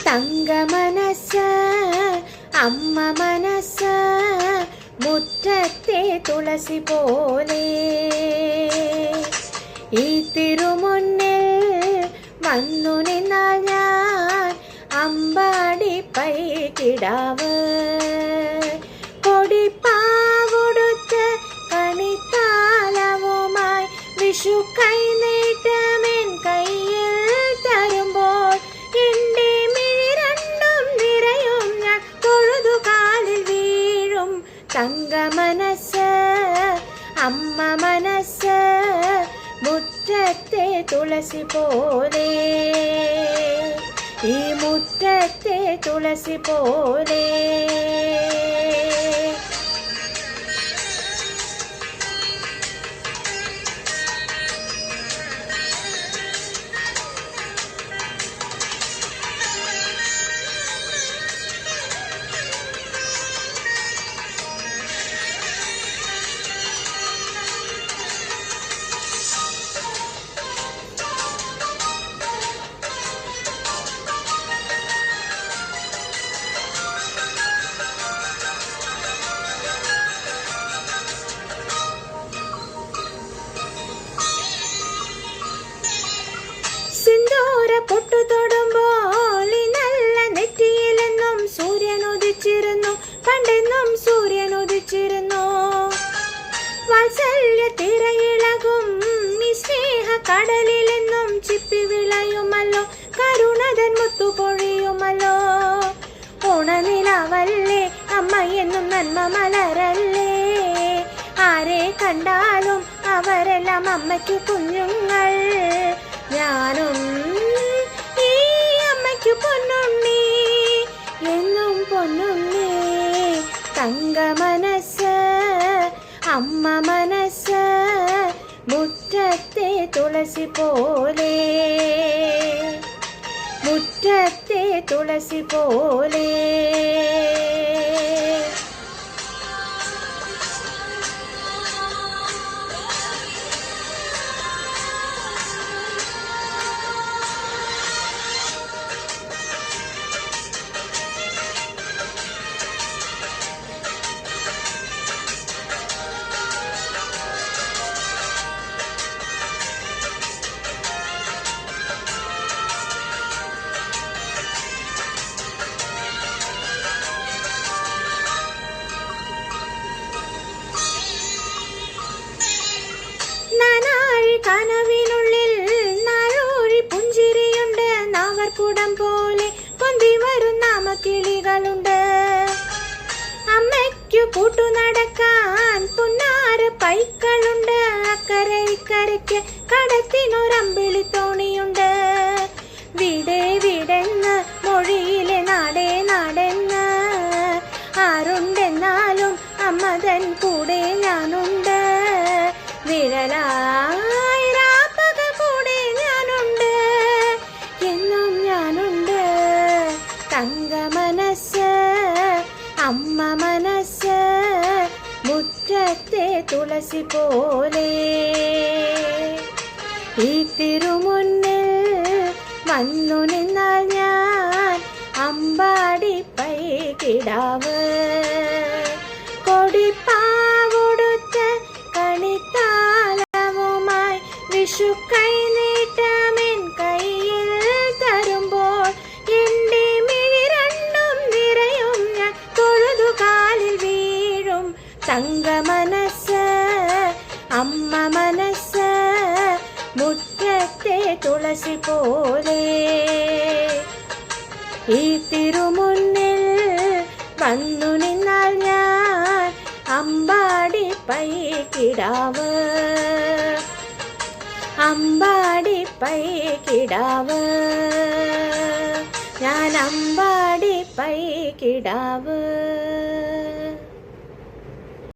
തങ്ക മനസ്സ് അമ്മ മനസ്സ് മുറ്റത്തെ തുളസി പോലെ ഈ തിരുമുന്നിൽ വന്നു നിന്നാൽ ഞാൻ അമ്പാടി പൈകിടാവ് കൊടിപ്പാവുടുത്ത് കണിത്താലവുമായി വിഷു കൈനീട്ടമെൻ കയ്യിൽ തരുമ്പോൾ എൻ്റെ മിഴി രണ്ടും നിറയും ഞാൻ തൊഴുതു കാലിൽ വീഴും തങ്ക മനസ്സ് അമ്മ മനസ്സ് മുറ്റത്തെ തുളസി പോലെ ഈ മുറ്റത്തെ തുളസി പോലെ സിന്ദൂര പൊട്ടു തൊടുമ്പോൾ നല്ല നെറ്റിയിലെന്നും സൂര്യൻ ഉദിച്ചിരുന്നു പണ്ടെന്നും സൂര്യൻ ഉദിച്ചിരുന്നു വാത്സല്യ തിരയിളകും ഈ സ്നേഹ കടലിലെന്നും ചിപ്പി വിളയുമല്ലോ കരുണതൻ മുത്തു പൊഴിയുമല്ലോ ഓണനിലാവല്ലേ അമ്മ എന്നും നന്മ മലരല്ലേ ആരെ കണ്ടാലും അവരെല്ലാം അമ്മയ്ക്ക് കുഞ്ഞുങ്ങൾ ഞാനും ഈ അമ്മയ്ക്ക് പൊന്നുണ്ണി എന്നും പൊന്നുണ്ണി തങ്ക മനസ്സ് അമ്മ മനസ്സ് മുറ്റത്തെ തുളസി പോലെ മുറ്റത്തെ തുളസി പോലെ കനവിനുള്ളിൽ നാഴോഴി പുഞ്ചിരിയുണ്ട് നാവർക്കുടം പോലെ പൊന്തി വരുന്ന നാമക്കിളികളുണ്ട് അമ്മയ്ക്കു കൂട്ടു നടക്കാൻ പുന്നാര പൈക്കളുണ്ട് അക്കരെ ഇക്കരയ്ക്ക് കടത്തിനൊരമ്പിളി തോണിയുണ്ട് വീടേ വീടെന്ന് മൊഴിയിലെ നാടേ നാടെന്ന് ആരുണ്ടെന്നാലും അമ്മതൻ കൂടെ ഞാനുണ്ട് വിരലായി രാപ്പക കൂടെ ഞാനുണ്ട് എന്നും ഞാനുണ്ട് തങ്ക മനസ്സ് അമ്മ മനസ്സ് മുറ്റത്തെ തുളസി പോലെ ഈ തിരുമുന്നിൽ വന്നു നിന്നാൽ ഞാൻ അമ്പാടി പൈകിടാവ് കൊടിപ്പാവുടുത്ത് കണിത്താലവുമായി വിഷു കൈനീട്ടമെൻ കയ്യിൽ തരുമ്പോൾ എൻ്റെ മിഴി രണ്ടും നിറയും ഞാൻ തൊഴുതു കാലിൽ വീഴും തങ്ക മനസ്സ് അമ്മ മനസ്സ് മുറ്റത്തെ തുളസി പോലെ ഈ തിരുമുന്നിൽ വന്നു നിന്നാൽ ഞാൻ അമ്പാടി പൈകിടാവ് അമ്പാടി പൈകിടാവ് ഞാൻ അമ്പാടി പൈകിടാവ്.